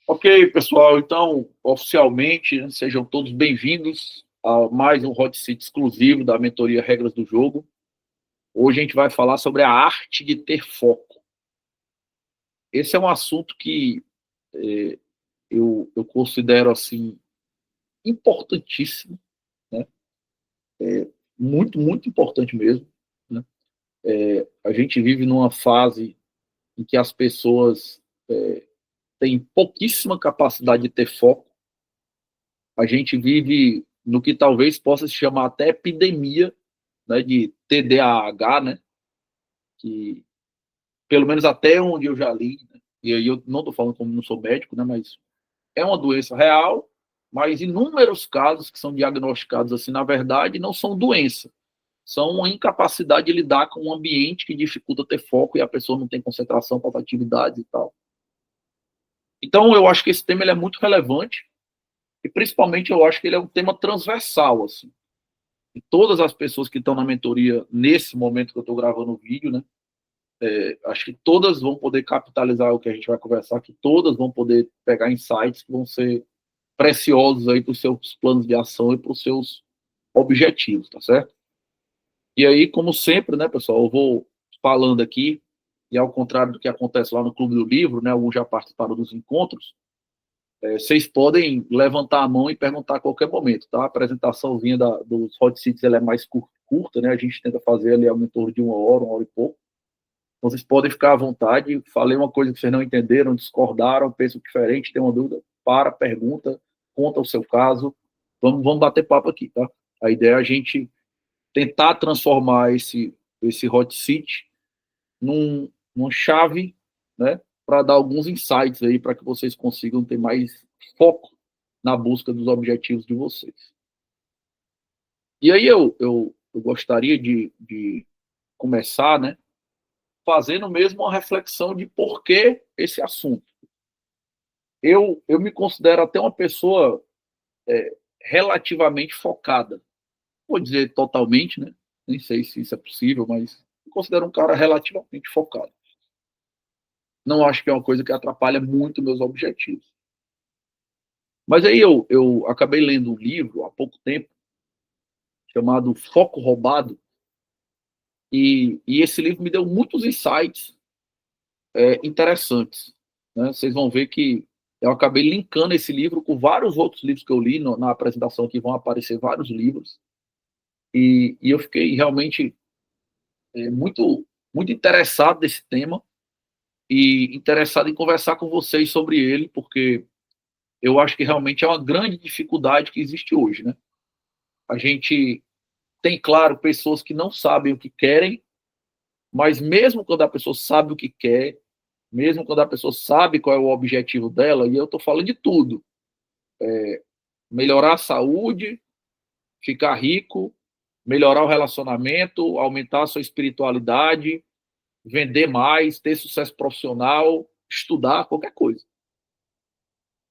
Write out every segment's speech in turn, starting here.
Ok, pessoal, então, oficialmente, né, sejam todos bem-vindos a mais um Hot Seat exclusivo da mentoria Regras do Jogo. Hoje a gente vai falar sobre a arte de ter foco. Esse é um assunto que eu considero, assim, importantíssimo, né? Muito, muito importante mesmo, né? A gente vive numa fase em que as pessoas têm pouquíssima capacidade de ter foco. A gente vive no que talvez possa se chamar até epidemia, né, de TDAH, né, que pelo menos até onde eu já li, né, e aí eu não estou falando como não sou médico, né, mas é uma doença real, mas inúmeros casos que são diagnosticados assim, na verdade, não são doença, são uma incapacidade de lidar com um ambiente que dificulta ter foco e a pessoa não tem concentração para as atividades e tal. Então, eu acho que esse tema ele é muito relevante e, principalmente, eu acho que ele é um tema transversal, assim. E todas as pessoas que estão na mentoria nesse momento que eu estou gravando o vídeo, né, acho que todas vão poder capitalizar o que a gente vai conversar, que todas vão poder pegar insights que vão ser preciosos aí para os seus planos de ação e para os seus objetivos, tá certo? E aí, como sempre, né, pessoal, eu vou falando aqui, e ao contrário do que acontece lá no Clube do Livro, né, alguns já participaram dos encontros, vocês podem levantar a mão e perguntar a qualquer momento, tá? A apresentaçãozinha dos Hot Seats ela é mais curta, né? A gente tenta fazer ali ao em torno de uma hora e pouco. Então, vocês podem ficar à vontade. Falei uma coisa que vocês não entenderam, discordaram, pensam diferente, tem uma dúvida, pergunta, conta o seu caso. Vamos bater papo aqui, tá? A ideia é a gente tentar transformar esse hot seat numa chave, né? Para dar alguns insights aí para que vocês consigam ter mais foco na busca dos objetivos de vocês. E aí eu gostaria de começar, né? Fazendo mesmo uma reflexão de por que esse assunto. Eu me considero até uma pessoa relativamente focada. Vou dizer totalmente, né? Nem sei se isso é possível, mas me considero um cara relativamente focado. Não acho que é uma coisa que atrapalha muito meus objetivos. Mas aí eu acabei lendo um livro há pouco tempo, chamado Foco Roubado, e esse livro me deu muitos insights interessantes. Né? Vocês vão ver que eu acabei linkando esse livro com vários outros livros que eu li na apresentação aqui, vão aparecer vários livros, e eu fiquei realmente muito, muito interessado nesse tema e interessado em conversar com vocês sobre ele, porque eu acho que realmente é uma grande dificuldade que existe hoje. Né? A gente tem, claro, pessoas que não sabem o que querem, mas mesmo quando a pessoa sabe o que quer, mesmo quando a pessoa sabe qual é o objetivo dela, e eu estou falando de tudo, melhorar a saúde, ficar rico, melhorar o relacionamento, aumentar a sua espiritualidade, vender mais, ter sucesso profissional, estudar, qualquer coisa.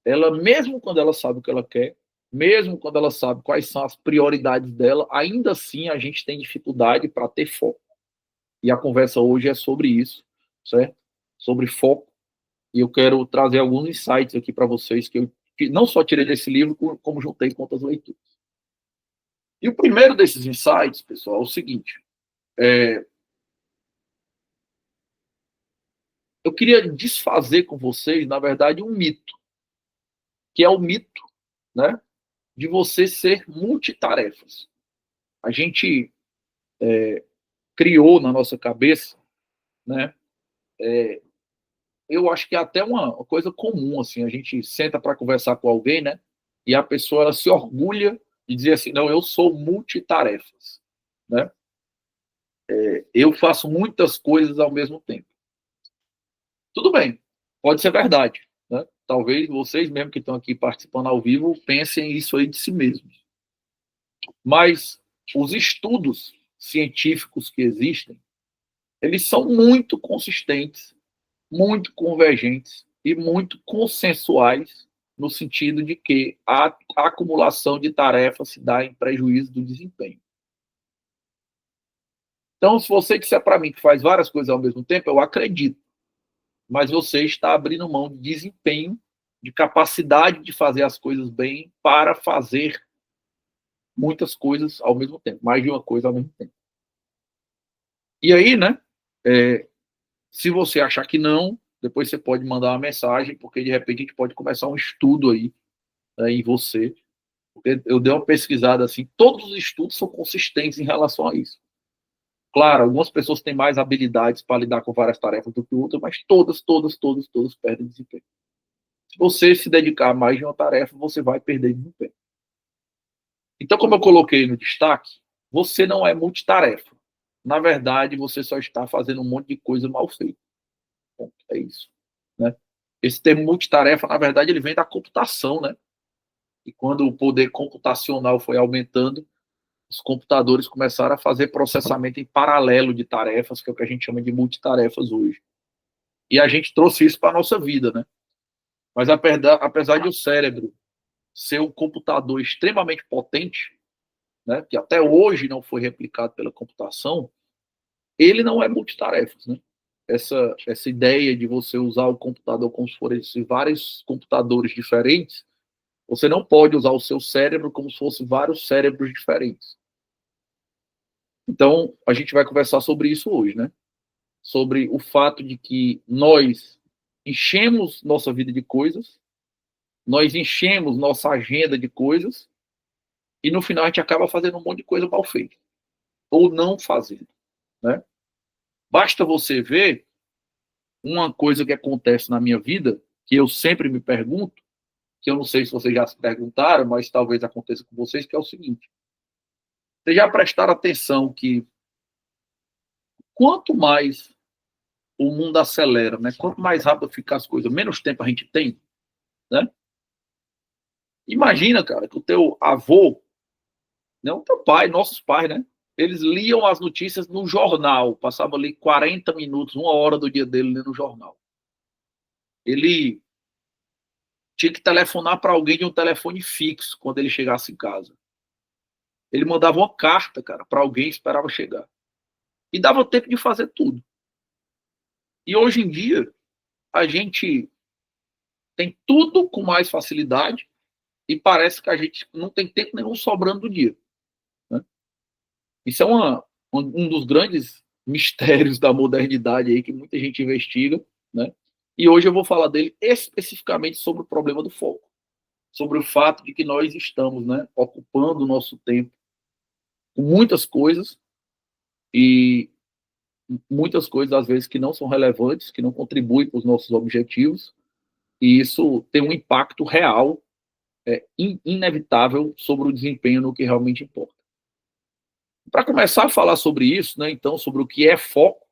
Ela, mesmo quando ela sabe o que ela quer, mesmo quando ela sabe quais são as prioridades dela, ainda assim a gente tem dificuldade para ter foco. E a conversa hoje é sobre isso, certo? Sobre foco. E eu quero trazer alguns insights aqui para vocês que eu não só tirei desse livro, como juntei com outras leituras. E o primeiro desses insights, pessoal, é o seguinte: eu queria desfazer com vocês, na verdade, um mito, que é o mito, né, de você ser multitarefas. A gente criou na nossa cabeça, né, eu acho que é até uma coisa comum, assim, a gente senta para conversar com alguém, né, e a pessoa ela se orgulha de dizer assim, não, eu sou multitarefas, né, eu faço muitas coisas ao mesmo tempo. Tudo bem, pode ser verdade, né? Talvez vocês mesmo que estão aqui participando ao vivo pensem isso aí de si mesmos. Mas os estudos científicos que existem, eles são muito consistentes, muito convergentes e muito consensuais no sentido de que a acumulação de tarefas se dá em prejuízo do desempenho. Então, se você disser para mim que faz várias coisas ao mesmo tempo, eu acredito, mas você está abrindo mão de desempenho de capacidade de fazer as coisas bem para fazer muitas coisas ao mesmo tempo, mais de uma coisa ao mesmo tempo. E aí, né, se você achar que não, depois você pode mandar uma mensagem, porque de repente a gente pode começar um estudo aí, né, em você. Porque eu dei uma pesquisada assim, todos os estudos são consistentes em relação a isso. Claro, algumas pessoas têm mais habilidades para lidar com várias tarefas do que outras, mas todas perdem desempenho. Se você se dedicar a mais de uma tarefa, você vai perder desempenho. Então, como eu coloquei no destaque, você não é multitarefa. Na verdade, você só está fazendo um monte de coisa mal feita. Bom, é isso. Né? Esse termo multitarefa, na verdade, ele vem da computação, né? E quando o poder computacional foi aumentando, os computadores começaram a fazer processamento em paralelo de tarefas, que é o que a gente chama de multitarefas hoje. E a gente trouxe isso para a nossa vida, né? Mas apesar de o cérebro ser um computador extremamente potente, né, que até hoje não foi replicado pela computação, ele não é multitarefas, né? Essa ideia de você usar o computador como se fossem vários computadores diferentes, você não pode usar o seu cérebro como se fossem vários cérebros diferentes. Então, a gente vai conversar sobre isso hoje, né? Sobre o fato de que nós enchemos nossa vida de coisas, nós enchemos nossa agenda de coisas, e no final a gente acaba fazendo um monte de coisa mal feita, ou não fazendo, né? Basta você ver uma coisa que acontece na minha vida, que eu sempre me pergunto, que eu não sei se vocês já se perguntaram, mas talvez aconteça com vocês, que é o seguinte: vocês já prestaram atenção que quanto mais o mundo acelera, né? Quanto mais rápido ficam as coisas, menos tempo a gente tem, né? Imagina, cara, que o teu avô, né, o teu pai, nossos pais, né? Eles liam as notícias no jornal, passava ali 40 minutos, uma hora do dia dele lendo o jornal. Ele tinha que telefonar para alguém de um telefone fixo quando ele chegasse em casa. Ele mandava uma carta, cara, para alguém e esperava chegar. E dava tempo de fazer tudo. E hoje em dia, a gente tem tudo com mais facilidade e parece que a gente não tem tempo nenhum sobrando do dia. Né? Isso é um dos grandes mistérios da modernidade aí que muita gente investiga, né? E hoje eu vou falar dele especificamente sobre o problema do foco, sobre o fato de que nós estamos, né, ocupando o nosso tempo com muitas coisas e muitas coisas às vezes que não são relevantes, que não contribuem para os nossos objetivos, e isso tem um impacto real, inevitável sobre o desempenho no que realmente importa. Para começar a falar sobre isso, né, então, sobre o que é foco,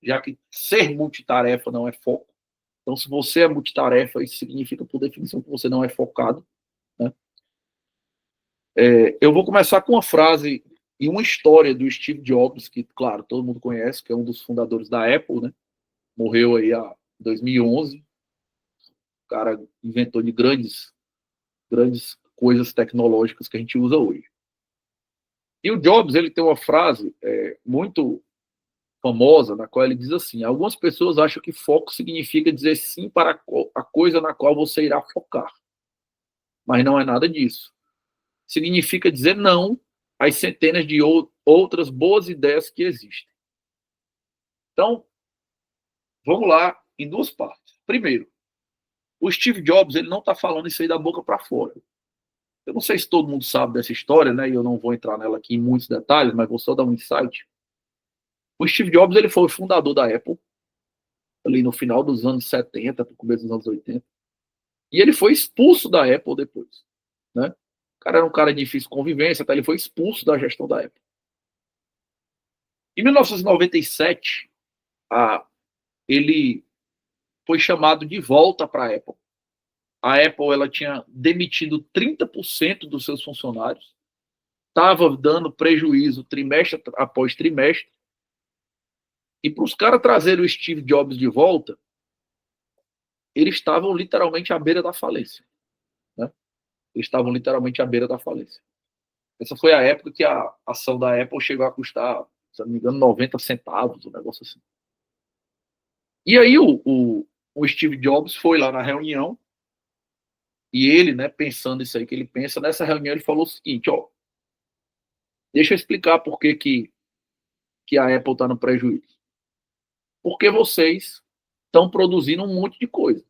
já que ser multitarefa não é foco. Então, se você é multitarefa, isso significa, por definição, que você não é focado. Né? Eu vou começar com uma frase e uma história do Steve Jobs, que, claro, todo mundo conhece, que é um dos fundadores da Apple, né? Morreu aí em 2011. O cara inventou de grandes coisas tecnológicas que a gente usa hoje. E o Jobs, ele tem uma frase muito famosa, na qual ele diz assim: algumas pessoas acham que foco significa dizer sim para a coisa na qual você irá focar. Mas não é nada disso. Significa dizer não às centenas de outras boas ideias que existem. Então, vamos lá em duas partes. Primeiro, o Steve Jobs, ele não está falando isso aí da boca para fora. Eu não sei se todo mundo sabe dessa história, né? E eu não vou entrar nela aqui em muitos detalhes, mas vou só dar um insight. O Steve Jobs, ele foi o fundador da Apple, ali no final dos anos 70, no começo dos anos 80. E ele foi expulso da Apple depois, né? O cara era um cara de difícil convivência, até ele foi expulso da gestão da Apple. Em 1997, ele foi chamado de volta para a Apple. A Apple, ela tinha demitido 30% dos seus funcionários, estava dando prejuízo trimestre após trimestre, e para os caras trazerem o Steve Jobs de volta, eles estavam literalmente à beira da falência. Né? Eles estavam literalmente à beira da falência. Essa foi a época que a ação da Apple chegou a custar, se não me engano, 90 centavos, um negócio assim. E aí o Steve Jobs foi lá na reunião E ele, né, pensando isso aí que ele pensa, nessa reunião ele falou o seguinte, ó, deixa eu explicar por que a Apple está no prejuízo. Porque vocês estão produzindo um monte de coisa.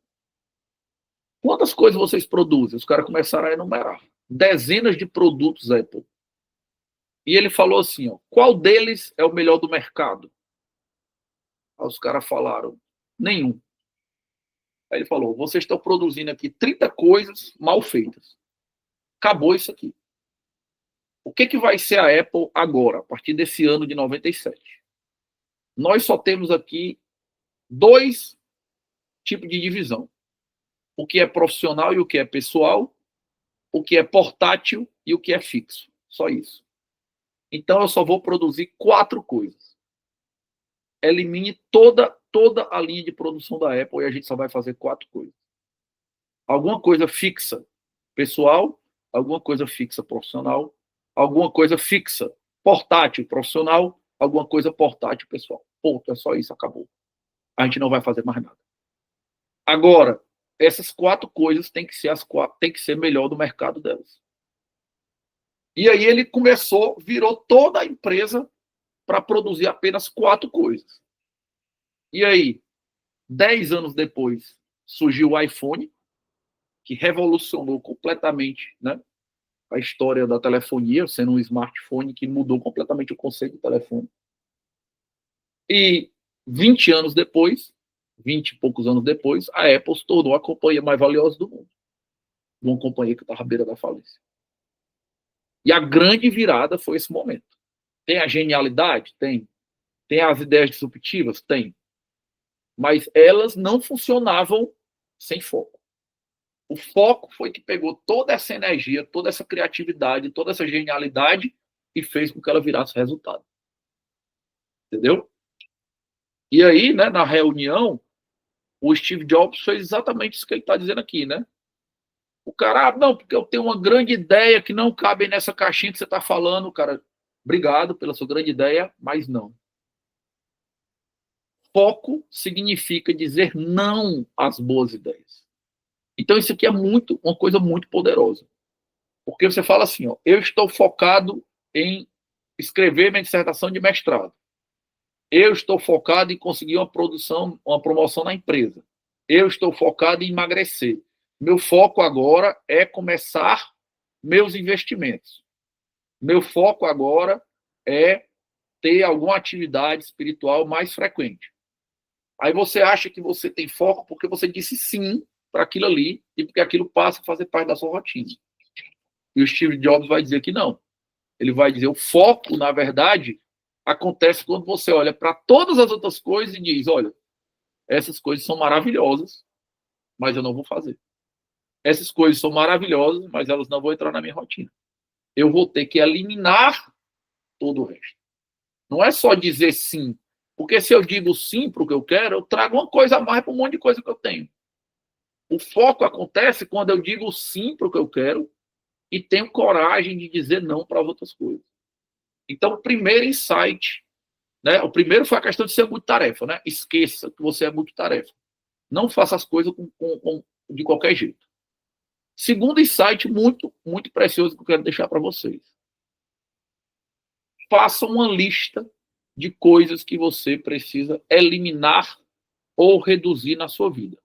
Quantas coisas vocês produzem? Os caras começaram a enumerar. Dezenas de produtos Apple. E ele falou assim, ó, qual deles é o melhor do mercado? Aí os caras falaram, nenhum. Aí ele falou, vocês estão produzindo aqui 30 coisas mal feitas. Acabou isso aqui. O que vai ser a Apple agora, a partir desse ano de 97? Nós só temos aqui dois tipos de divisão. O que é profissional e o que é pessoal, o que é portátil e o que é fixo. Só isso. Então eu só vou produzir 4 coisas. Elimine toda a linha de produção da Apple e a gente só vai fazer 4 coisas. Alguma coisa fixa pessoal, alguma coisa fixa profissional, alguma coisa fixa portátil profissional, alguma coisa portátil pessoal. Ponto, é só isso, acabou. A gente não vai fazer mais nada. Agora, essas 4 coisas têm que ser as 4, tem que ser melhor do mercado delas. E aí ele começou, virou toda a empresa para produzir apenas 4 coisas. E aí, 10 anos depois, surgiu o iPhone, que revolucionou completamente, né, a história da telefonia, sendo um smartphone que mudou completamente o conceito do telefone. E 20 anos depois, 20 e poucos anos depois, a Apple se tornou a companhia mais valiosa do mundo. Uma companhia que estava à beira da falência. E a grande virada foi esse momento. Tem a genialidade? Tem. Tem as ideias disruptivas? Tem. Mas elas não funcionavam sem foco. O foco foi que pegou toda essa energia, toda essa criatividade, toda essa genialidade e fez com que ela virasse resultado. Entendeu? E aí, né, na reunião, o Steve Jobs fez exatamente isso que ele está dizendo aqui, né? O cara, não, porque eu tenho uma grande ideia que não cabe nessa caixinha que você está falando, cara. Obrigado pela sua grande ideia, mas não. Foco significa dizer não às boas ideias. Então, isso aqui é uma coisa muito poderosa. Porque você fala assim, ó, eu estou focado em escrever minha dissertação de mestrado. Eu estou focado em conseguir uma promoção na empresa. Eu estou focado em emagrecer. Meu foco agora é começar meus investimentos. Meu foco agora é ter alguma atividade espiritual mais frequente. Aí você acha que você tem foco porque você disse sim para aquilo ali e porque aquilo passa a fazer parte da sua rotina. E o Steve Jobs vai dizer que não. Ele vai dizer o foco, na verdade, acontece quando você olha para todas as outras coisas e diz, olha, essas coisas são maravilhosas, mas eu não vou fazer. Essas coisas são maravilhosas, mas elas não vão entrar na minha rotina. Eu vou ter que eliminar todo o resto. Não é só dizer sim, porque se eu digo sim para o que eu quero, eu trago uma coisa a mais para um monte de coisa que eu tenho. O foco acontece quando eu digo sim para o que eu quero e tenho coragem de dizer não para as outras coisas. Então, o primeiro insight, né? O primeiro foi a questão de ser multitarefa, né? Esqueça que você é multitarefa. Não faça as coisas de qualquer jeito. Segundo insight muito, muito precioso que eu quero deixar para vocês. Faça uma lista de coisas que você precisa eliminar ou reduzir na sua vida.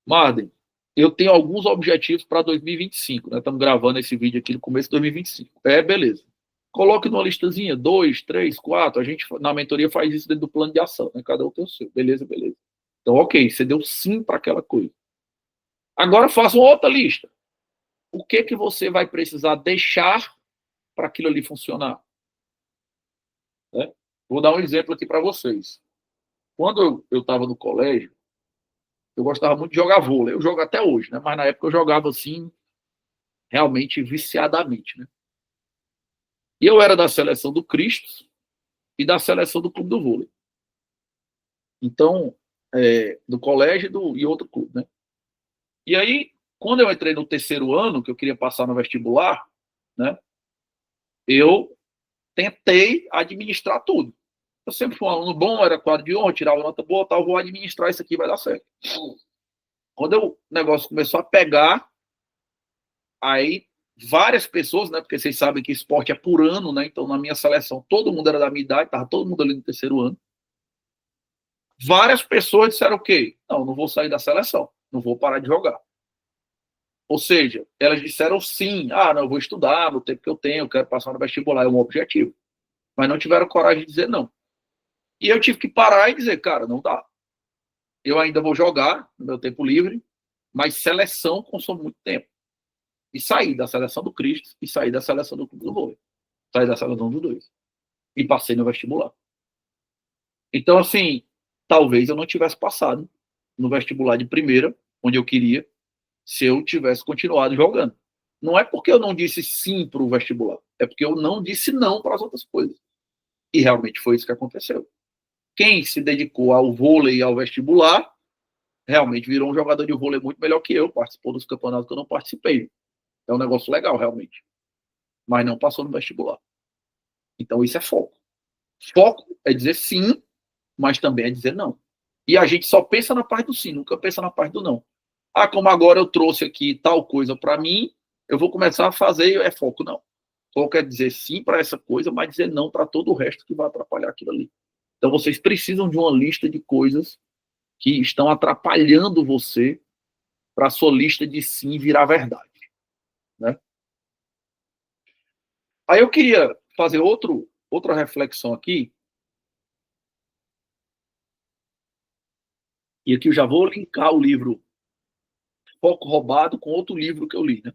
Marden, eu tenho alguns objetivos para 2025, né? Estamos gravando esse vídeo aqui no começo de 2025. Beleza. Coloque numa listazinha, 2, 3, 4. A gente, na mentoria, faz isso dentro do plano de ação, né? Cada um tem o seu. Beleza. Então, ok, você deu sim para aquela coisa. Agora faça uma outra lista. O que você vai precisar deixar para aquilo ali funcionar? Né? Vou dar um exemplo aqui para vocês. Quando eu estava no colégio, eu gostava muito de jogar vôlei. Eu jogo até hoje, né? Mas na época eu jogava assim, realmente viciadamente, né? E eu era da seleção do Cristo e da seleção do Clube do Vôlei. Então, do colégio e outro clube, né? E aí, quando eu entrei no terceiro ano, que eu queria passar no vestibular, né? Eu tentei administrar tudo. Eu sempre fui um aluno bom, era quadro de honra, tirava nota boa, tal, vou administrar isso aqui, vai dar certo. Quando o negócio começou a pegar, aí várias pessoas, né? Porque vocês sabem que esporte é por ano, né? Então, na minha seleção, todo mundo era da minha idade, estava todo mundo ali no terceiro ano. Várias pessoas disseram o quê? Não vou sair da seleção, não vou parar de jogar. Ou seja, elas disseram sim, não, eu vou estudar no tempo que eu tenho, eu quero passar no vestibular, é um objetivo. Mas não tiveram coragem de dizer não. E eu tive que parar e dizer, cara, não dá. Eu ainda vou jogar no meu tempo livre, mas seleção consome muito tempo. E saí da seleção do Cristo e saí da seleção do Clube do Vôlei. Saí da seleção dos dois. E passei no vestibular. Então, assim, talvez eu não tivesse passado no vestibular de primeira, onde eu queria, se eu tivesse continuado jogando. Não é porque eu não disse sim para o vestibular, é porque eu não disse não para as outras coisas. E realmente foi isso que aconteceu. Quem se dedicou ao vôlei e ao vestibular, realmente virou um jogador de vôlei muito melhor que eu, participou dos campeonatos que eu não participei. É um negócio legal, realmente. Mas não passou no vestibular. Então isso é foco. Foco é dizer sim, mas também é dizer não. E a gente só pensa na parte do sim, nunca pensa na parte do não. Como agora eu trouxe aqui tal coisa para mim, eu vou começar a fazer, é foco, não. Foco é dizer sim para essa coisa, mas dizer não para todo o resto que vai atrapalhar aquilo ali. Então vocês precisam de uma lista de coisas que estão atrapalhando você para a sua lista de sim virar verdade. Né? Aí eu queria fazer outra reflexão aqui, e aqui eu já vou linkar o livro Foco Roubado com outro livro que eu li. Né?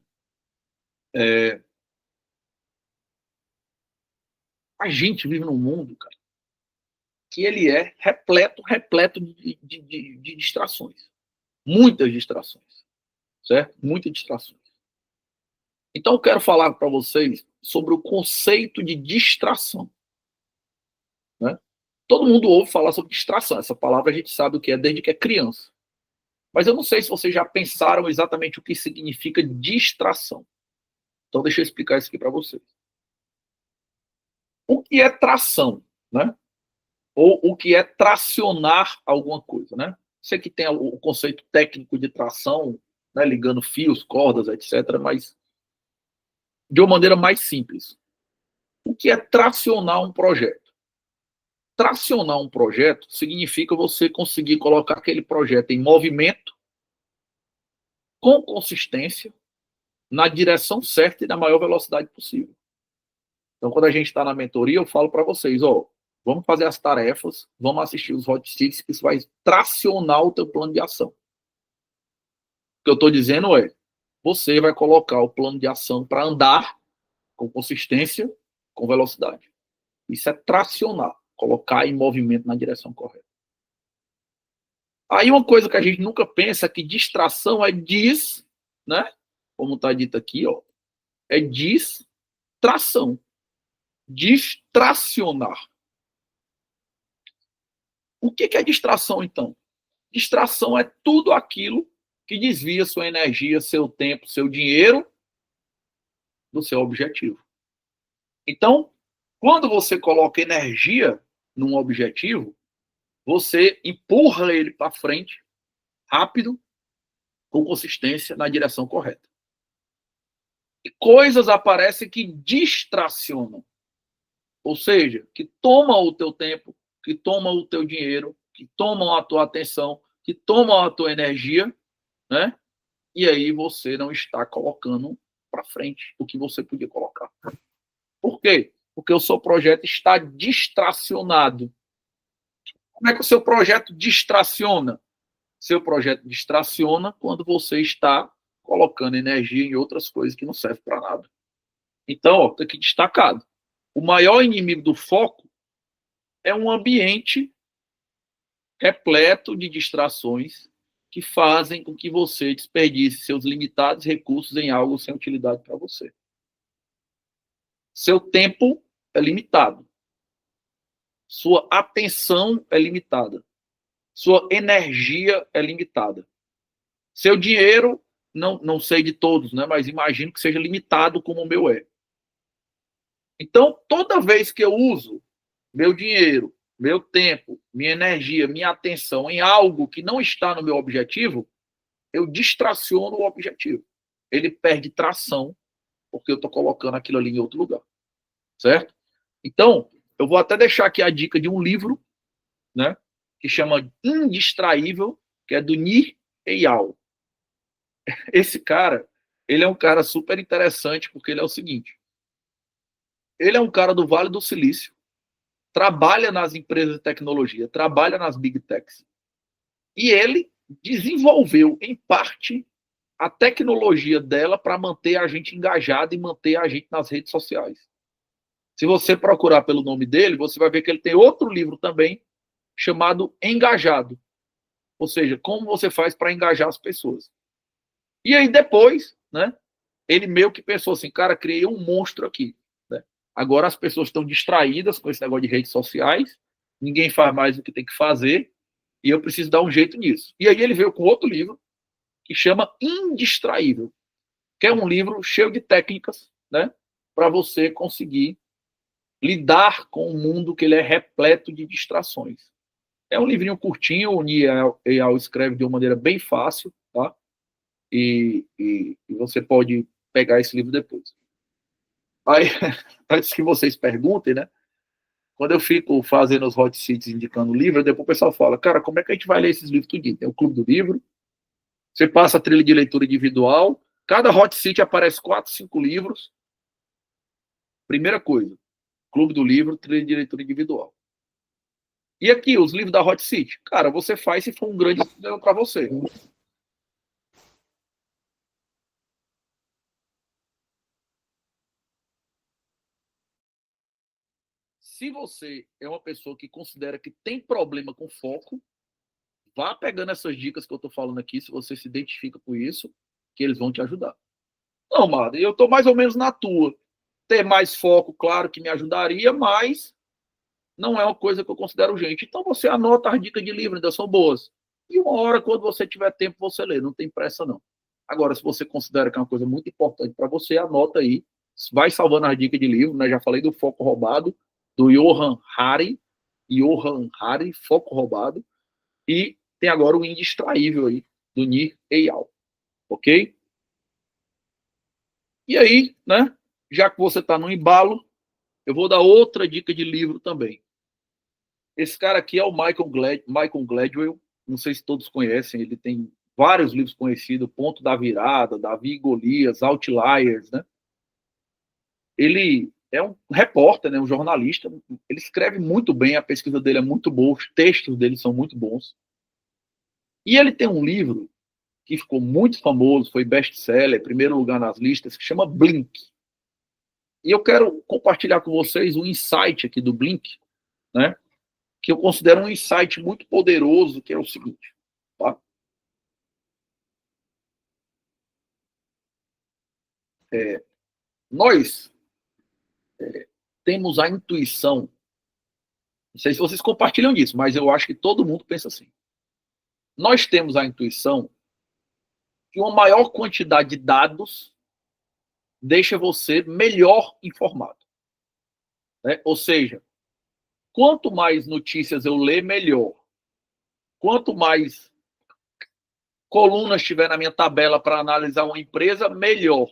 A gente vive num mundo, cara, que ele é repleto de distrações. Muitas distrações, certo? Muitas distrações. Então eu quero falar para vocês sobre o conceito de distração. Né? Todo mundo ouve falar sobre distração. Essa palavra a gente sabe o que é desde que é criança. Mas eu não sei se vocês já pensaram exatamente o que significa distração. Então deixa eu explicar isso aqui para vocês. O que é tração, né? Ou o que é tracionar alguma coisa, né? Você que tem o conceito técnico de tração, né, ligando fios, cordas, etc., mas de uma maneira mais simples. O que é tracionar um projeto? Tracionar um projeto significa você conseguir colocar aquele projeto em movimento, com consistência, na direção certa e na maior velocidade possível. Então, quando a gente está na mentoria, eu falo para vocês, vamos fazer as tarefas, vamos assistir os hot seats, que isso vai tracionar o teu plano de ação. O que eu estou dizendo é, você vai colocar o plano de ação para andar com consistência, com velocidade. Isso é tracionar, colocar em movimento na direção correta. Aí uma coisa que a gente nunca pensa é que distração é né? Como está dito aqui, é distração. Distracionar. O que é distração, então? Distração é tudo aquilo que desvia sua energia, seu tempo, seu dinheiro do seu objetivo. Então, quando você coloca energia num objetivo, você empurra ele para frente, rápido, com consistência, na direção correta. E coisas aparecem que distracionam, ou seja, que tomam o teu tempo, que tomam o teu dinheiro, que tomam a tua atenção, que tomam a tua energia, né? E aí você não está colocando para frente o que você podia colocar. Por quê? Porque o seu projeto está distracionado. Como é que o seu projeto distraciona? Seu projeto distraciona quando você está colocando energia em outras coisas que não servem para nada. Então, está aqui destacado. O maior inimigo do foco é um ambiente repleto de distrações que fazem com que você desperdice seus limitados recursos em algo sem utilidade para você. Seu tempo é limitado. Sua atenção é limitada. Sua energia é limitada. Seu dinheiro, não sei de todos, né, mas imagino que seja limitado como o meu é. Então, toda vez que eu uso meu dinheiro, meu tempo, minha energia, minha atenção em algo que não está no meu objetivo, eu distraciono o objetivo. Ele perde tração, porque eu estou colocando aquilo ali em outro lugar. Certo? Então, eu vou até deixar aqui a dica de um livro, né, que chama Indistraível, que é do Nir Eyal. Esse cara, ele é um cara super interessante, porque ele é o seguinte, ele é um cara do Vale do Silício, trabalha nas empresas de tecnologia, trabalha nas Big Techs, e ele desenvolveu, em parte, a tecnologia dela para manter a gente engajado e manter a gente nas redes sociais. Se você procurar pelo nome dele, você vai ver que ele tem outro livro também, chamado Engajado. Ou seja, como você faz para engajar as pessoas. E aí depois, né, ele meio que pensou assim, cara, criei um monstro aqui. Né? Agora as pessoas estão distraídas com esse negócio de redes sociais, ninguém faz mais o que tem que fazer, e eu preciso dar um jeito nisso. E aí ele veio com outro livro, que chama Indistraível, que é um livro cheio de técnicas, né, para você conseguir lidar com um mundo que ele é repleto de distrações. É um livrinho curtinho, o Nir Eyal escreve de uma maneira bem fácil, tá? E você pode pegar esse livro depois. Aí, antes que vocês perguntem, né? Quando eu fico fazendo os hot seats indicando livro, depois o pessoal fala, cara, como é que a gente vai ler esses livros tudinho? Tem o Clube do Livro, você passa a trilha de leitura individual, cada hot seat aparece 4, 5 livros. Primeira coisa, Clube do Livro, trilha de leitura individual. E aqui, os livros da Hot Seat. Cara, você faz se for um grande problema para você. Se você é uma pessoa que considera que tem problema com foco, vá pegando essas dicas que eu estou falando aqui, se você se identifica com isso, que eles vão te ajudar. Não, Mari, eu estou mais ou menos na tua. Ter mais foco, claro que me ajudaria, mas não é uma coisa que eu considero urgente. Então você anota as dicas de livro, ainda são boas. E uma hora, quando você tiver tempo, você lê. Não tem pressa, não. Agora, se você considera que é uma coisa muito importante para você, anota aí. Vai salvando as dicas de livro, né? Já falei do Foco Roubado, do Johan Hari. Johan Hari, Foco Roubado. E tem agora o Indistraível aí, do Nir Eyal. Ok? E aí, né? Já que você está no embalo, eu vou dar outra dica de livro também. Esse cara aqui é o Michael Gladwell, não sei se todos conhecem, ele tem vários livros conhecidos, Ponto da Virada, Davi e Golias, Outliers, né? Ele é um repórter, né, um jornalista, ele escreve muito bem, a pesquisa dele é muito boa, os textos dele são muito bons. E ele tem um livro que ficou muito famoso, foi best-seller, primeiro lugar nas listas, que chama Blink. E eu quero compartilhar com vocês um insight aqui do Blink, né? Que eu considero um insight muito poderoso, que é o seguinte, tá? Nós temos a intuição, não sei se vocês compartilham disso, mas eu acho que todo mundo pensa assim. Nós temos a intuição que uma maior quantidade de dados deixa você melhor informado. Né? Ou seja, quanto mais notícias eu ler, melhor. Quanto mais colunas tiver na minha tabela para analisar uma empresa, melhor.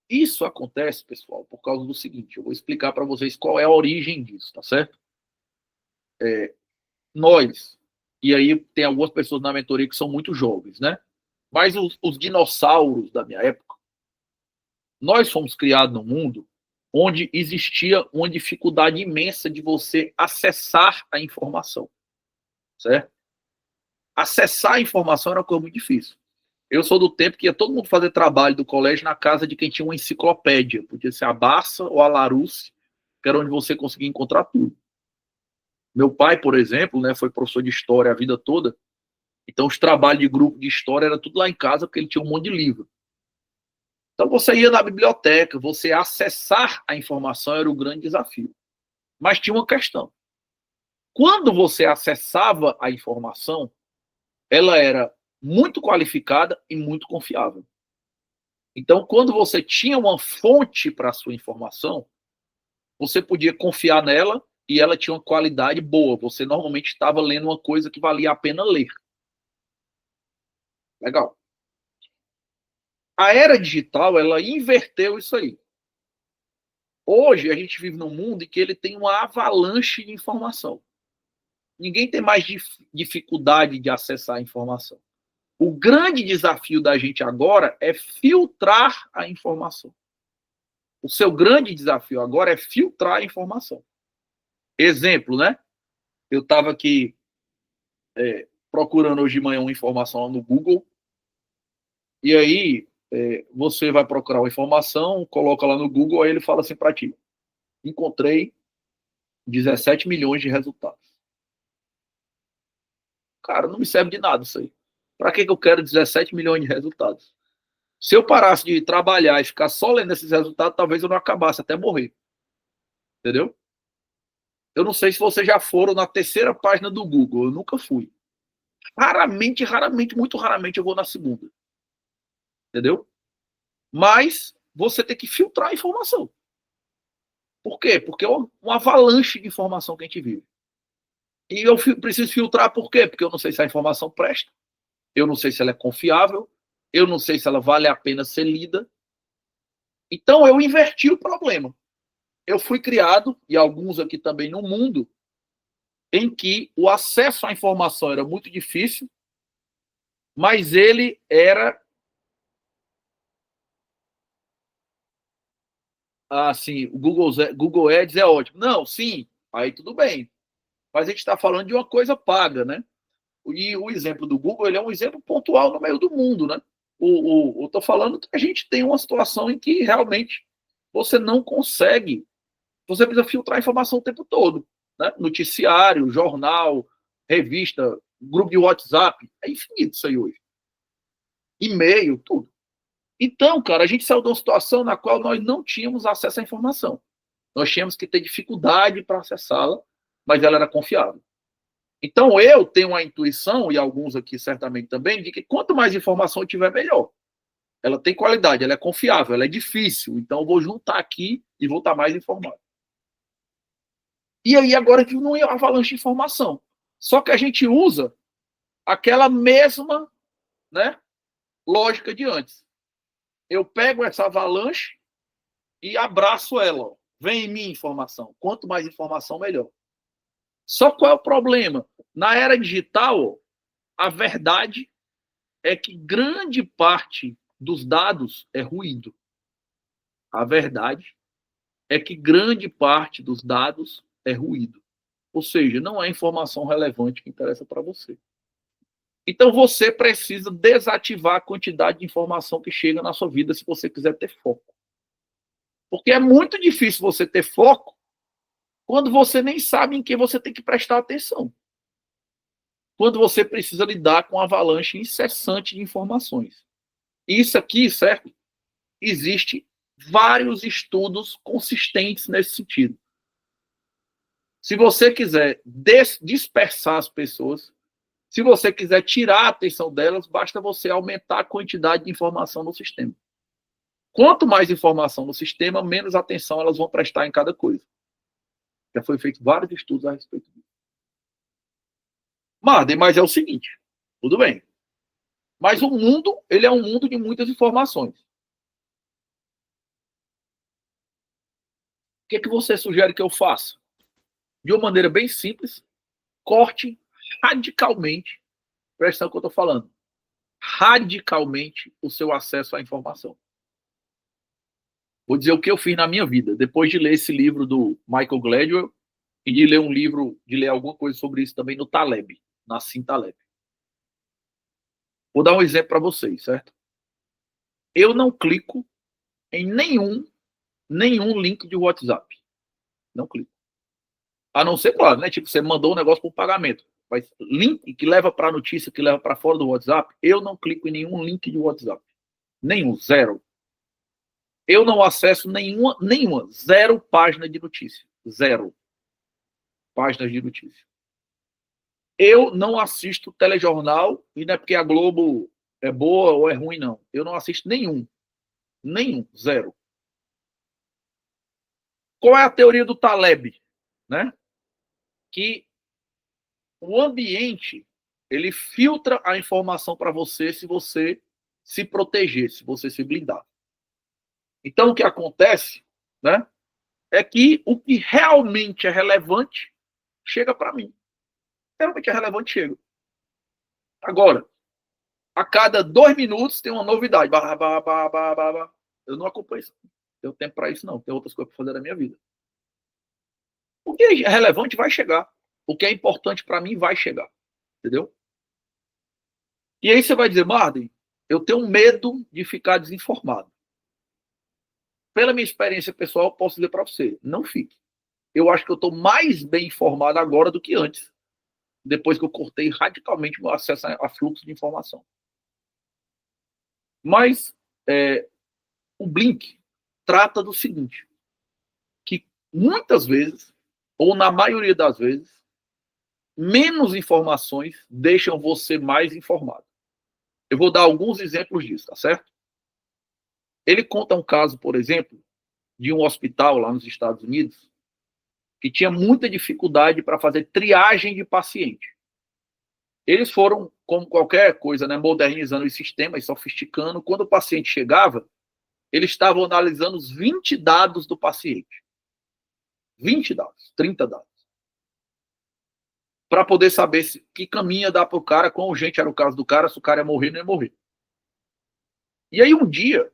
Isso acontece, pessoal, por causa do seguinte, eu vou explicar para vocês qual é a origem disso, tá certo? Nós, e aí tem algumas pessoas na mentoria que são muito jovens, né? Mas os dinossauros da minha época, nós fomos criados num mundo onde existia uma dificuldade imensa de você acessar a informação, certo? Acessar a informação era uma coisa muito difícil. Eu sou do tempo que ia todo mundo fazer trabalho do colégio na casa de quem tinha uma enciclopédia, podia ser a Barça ou a Larousse, que era onde você conseguia encontrar tudo. Meu pai, por exemplo, né, foi professor de história a vida toda, então os trabalhos de grupo de história era tudo lá em casa, porque ele tinha um monte de livro. Então você ia na biblioteca, você acessar a informação era o grande desafio. Mas tinha uma questão. Quando você acessava a informação, ela era muito qualificada e muito confiável. Então, quando você tinha uma fonte para a sua informação, você podia confiar nela e ela tinha uma qualidade boa. Você normalmente estava lendo uma coisa que valia a pena ler. Legal. A era digital, ela inverteu isso aí. Hoje, a gente vive num mundo em que ele tem uma avalanche de informação. Ninguém tem mais dificuldade de acessar a informação. O grande desafio da gente agora é filtrar a informação. O seu grande desafio agora é filtrar a informação. Exemplo, né? Eu estava aqui procurando hoje de manhã uma informação no Google, e aí você vai procurar uma informação, coloca lá no Google, aí ele fala assim para ti: encontrei 17 milhões de resultados. Cara, não me serve de nada isso aí. Para que eu quero 17 milhões de resultados? Se eu parasse de trabalhar e ficar só lendo esses resultados, talvez eu não acabasse até morrer. Entendeu? Eu não sei se vocês já foram na terceira página do Google. Eu nunca fui. Raramente, muito raramente eu vou na segunda. Entendeu? Mas você tem que filtrar a informação. Por quê? Porque é uma avalanche de informação que a gente vive. E eu preciso filtrar por quê? Porque eu não sei se a informação presta, eu não sei se ela é confiável, eu não sei se ela vale a pena ser lida. Então eu inverti o problema. Eu fui criado, e alguns aqui também no mundo, em que o acesso à informação era muito difícil, mas ele era assim, o Google Ads é ótimo. Não, sim, aí tudo bem. Mas a gente está falando de uma coisa paga, né? E o exemplo do Google, ele é um exemplo pontual no meio do mundo, né? Eu estou falando que a gente tem uma situação em que realmente você não consegue, você precisa filtrar a informação o tempo todo, né? Noticiário, jornal, revista, grupo de WhatsApp, é infinito isso aí hoje. E-mail, tudo. Então, cara, a gente saiu de uma situação na qual nós não tínhamos acesso à informação. Nós tínhamos que ter dificuldade para acessá-la, mas ela era confiável. Então, eu tenho a intuição, e alguns aqui certamente também, de que quanto mais informação eu tiver, melhor. Ela tem qualidade, ela é confiável, ela é difícil. Então, eu vou juntar aqui e vou estar mais informado. E aí, agora que não é uma avalanche de informação. Só que a gente usa aquela mesma, né, lógica de antes. Eu pego essa avalanche e abraço ela. Ó. Vem em mim informação. Quanto mais informação, melhor. Só qual é o problema? Na era digital, a verdade é que grande parte dos dados é ruído. A verdade é que grande parte dos dados é ruído. Ou seja, não é informação relevante que interessa para você. Então você precisa desativar a quantidade de informação que chega na sua vida se você quiser ter foco. Porque é muito difícil você ter foco quando você nem sabe em que você tem que prestar atenção. Quando você precisa lidar com uma avalanche incessante de informações. Isso aqui, certo? Existe vários estudos consistentes nesse sentido. Se você quiser dispersar as pessoas, se você quiser tirar a atenção delas, basta você aumentar a quantidade de informação no sistema. Quanto mais informação no sistema, menos atenção elas vão prestar em cada coisa. Já foi feito vários estudos a respeito disso. Mas é o seguinte, tudo bem. Mas o mundo, ele é um mundo de muitas informações. O que você sugere que eu faça? De uma maneira bem simples, corte radicalmente, presta atenção no que eu estou falando, radicalmente o seu acesso à informação. Vou dizer o que eu fiz na minha vida, depois de ler esse livro do Michael Gladwell e de ler alguma coisa sobre isso também no Taleb, Nassim Taleb. Vou dar um exemplo para vocês, certo? Eu não clico em nenhum link de WhatsApp. Não clico. A não ser, claro, né? Tipo, você mandou um negócio para pagamento. Mas link que leva para a notícia, que leva para fora do WhatsApp, eu não clico em nenhum link de WhatsApp. Nenhum, zero. Eu não acesso nenhuma, zero página de notícia. Zero páginas de notícia. Eu não assisto telejornal, e não é porque a Globo é boa ou é ruim, não. Eu não assisto nenhum. Nenhum, zero. Qual é a teoria do Taleb? Né? que o ambiente ele filtra a informação para você se você se proteger, se você se blindar. Então, o que acontece, né, é que o que realmente é relevante chega para mim. Realmente é relevante, chega. Agora, a cada 2 minutos tem uma novidade. Eu não acompanho isso. Não tenho tempo para isso, não. Tem outras coisas para fazer na minha vida. O que é relevante vai chegar. O que é importante para mim vai chegar. Entendeu? E aí você vai dizer, Marden, eu tenho medo de ficar desinformado. Pela minha experiência pessoal, posso dizer para você, não fique. Eu acho que eu estou mais bem informado agora do que antes, depois que eu cortei radicalmente meu acesso a fluxo de informação. Mas o Blink trata do seguinte, que muitas vezes, ou na maioria das vezes, menos informações deixam você mais informado. Eu vou dar alguns exemplos disso, tá certo? Ele conta um caso, por exemplo, de um hospital lá nos Estados Unidos que tinha muita dificuldade para fazer triagem de paciente. Eles foram, como qualquer coisa, né, modernizando os sistemas, sofisticando. Quando o paciente chegava, eles estavam analisando os 20 dados do paciente. 20 dados, 30 dados. Para poder saber que caminho ia dar para o cara, quão urgente era o caso do cara, se o cara ia morrer ou não ia morrer. E aí um dia,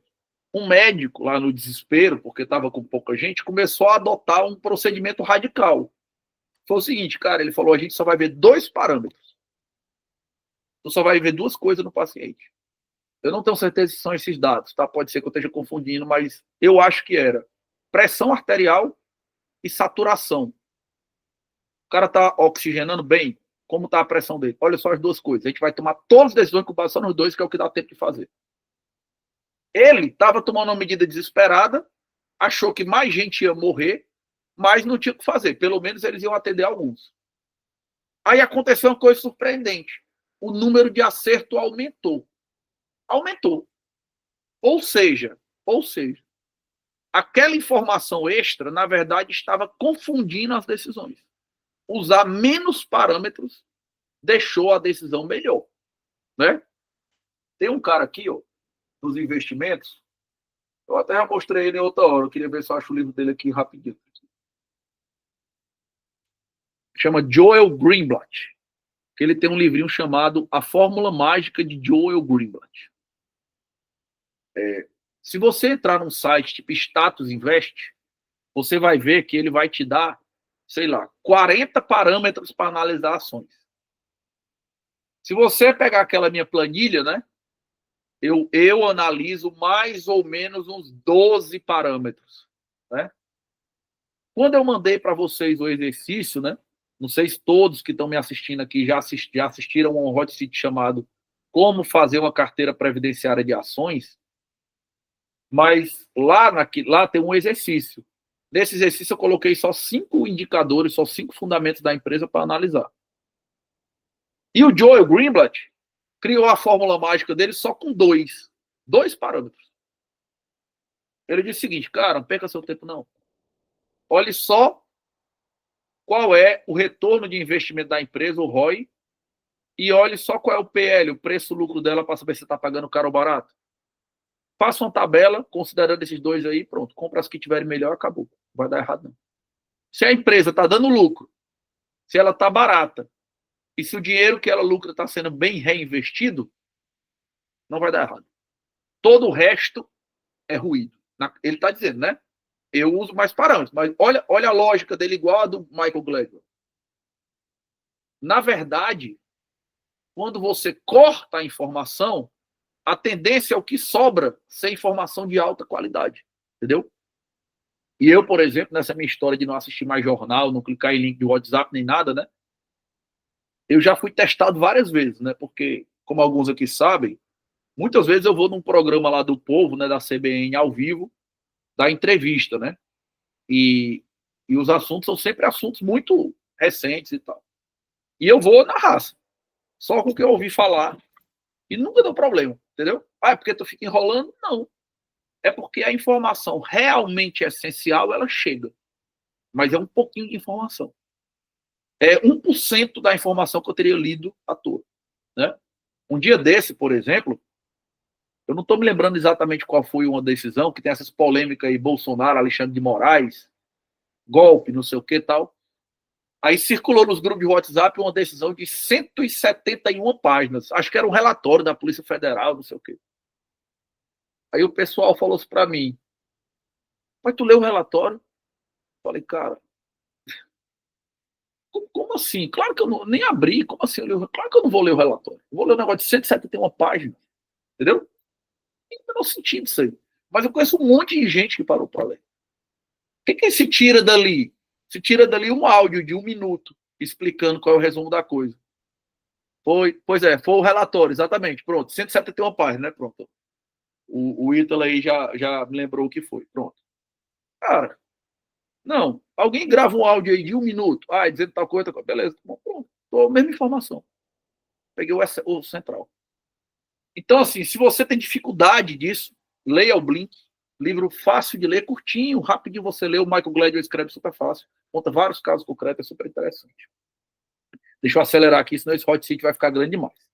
um médico lá no desespero, porque estava com pouca gente, começou a adotar um procedimento radical. Foi o seguinte, cara, ele falou, a gente só vai ver 2 parâmetros. Tu só vai ver 2 coisas no paciente. Eu não tenho certeza se são esses dados, tá? Pode ser que eu esteja confundindo, mas eu acho que era pressão arterial e saturação. O cara está oxigenando bem? Como está a pressão dele? Olha só as 2 coisas. A gente vai tomar todas as decisões com base só nos 2, que é o que dá tempo de fazer. Ele estava tomando uma medida desesperada, achou que mais gente ia morrer, mas não tinha o que fazer. Pelo menos eles iam atender alguns. Aí aconteceu uma coisa surpreendente. O número de acerto aumentou. Aumentou. Ou seja, aquela informação extra, na verdade, estava confundindo as decisões. Usar menos parâmetros deixou a decisão melhor. Né? Tem um cara aqui, ó, dos investimentos, eu até já mostrei ele em outra hora, eu queria ver se eu acho o livro dele aqui rapidinho. Chama Joel Greenblatt, que ele tem um livrinho chamado A Fórmula Mágica de Joel Greenblatt. Se você entrar num site tipo Status Invest, você vai ver que ele vai te dar, sei lá, 40 parâmetros para analisar ações. Se você pegar aquela minha planilha, né, eu analiso mais ou menos uns 12 parâmetros. Né? Quando eu mandei para vocês o exercício, né, não sei se todos que estão me assistindo aqui já assistiram a um hot seat chamado Como Fazer uma Carteira Previdenciária de Ações, mas lá tem um exercício. Nesse exercício eu coloquei só 5 indicadores, só 5 fundamentos da empresa para analisar. E o Joel Greenblatt criou a fórmula mágica dele só com 2 parâmetros. Ele disse o seguinte, cara, não perca seu tempo não. Olhe só qual é o retorno de investimento da empresa, o ROI, e olhe só qual é o PL, o preço-lucro dela, para saber se está pagando caro ou barato. Faça uma tabela, considerando esses 2 aí, pronto. Compra as que tiverem melhor, acabou. Não vai dar errado, não. Se a empresa está dando lucro, se ela está barata, e se o dinheiro que ela lucra está sendo bem reinvestido, não vai dar errado. Todo o resto é ruído. Ele está dizendo, né? Eu uso mais parâmetros, mas olha a lógica dele igual a do Michael Gladwell. Na verdade, quando você corta a informação, a tendência é o que sobra ser informação de alta qualidade. Entendeu? E eu, por exemplo, nessa minha história de não assistir mais jornal, não clicar em link de WhatsApp nem nada, né? Eu já fui testado várias vezes, né? Porque, como alguns aqui sabem, muitas vezes eu vou num programa lá do Povo, né, da CBN, ao vivo, dar entrevista, né? E os assuntos são sempre assuntos muito recentes e tal. E eu vou na raça. Só com o que eu ouvi falar. E nunca deu problema, entendeu? Ah, é porque tu fica enrolando? Não. É porque a informação realmente essencial, ela chega. Mas é um pouquinho de informação. é 1% da informação que eu teria lido à toa, né? Um dia desse, por exemplo, eu não estou me lembrando exatamente qual foi uma decisão, que tem essas polêmicas aí, Bolsonaro, Alexandre de Moraes, golpe, não sei o que tal. Aí circulou nos grupos de WhatsApp uma decisão de 171 páginas. Acho que era um relatório da Polícia Federal, não sei o quê. Aí o pessoal falou assim para mim, mas tu leu o relatório? Falei, cara, como assim? Claro que eu não, nem abri, como assim? Claro que eu não vou ler o relatório. Eu vou ler um negócio de 171 páginas, entendeu? Não tem o menor sentido isso aí. Mas eu conheço um monte de gente que parou para ler. O que se tira dali? Se tira dali um áudio de 1 minuto explicando qual é o resumo da coisa. Pois é, foi o relatório, exatamente. Pronto, 171 páginas, né? Pronto. O Ítalo aí já me lembrou o que foi. Pronto. Cara, não. Alguém grava um áudio aí de 1 minuto, dizendo tal coisa, beleza. Bom, pronto. Tô a mesma informação. Peguei o central. Então, assim, se você tem dificuldade disso, leia o Blink. Livro fácil de ler, curtinho, rapidinho você lê. O Michael Gladwell escreve super fácil. Conta vários casos concretos, é super interessante. Deixa eu acelerar aqui, senão esse hot seat vai ficar grande demais.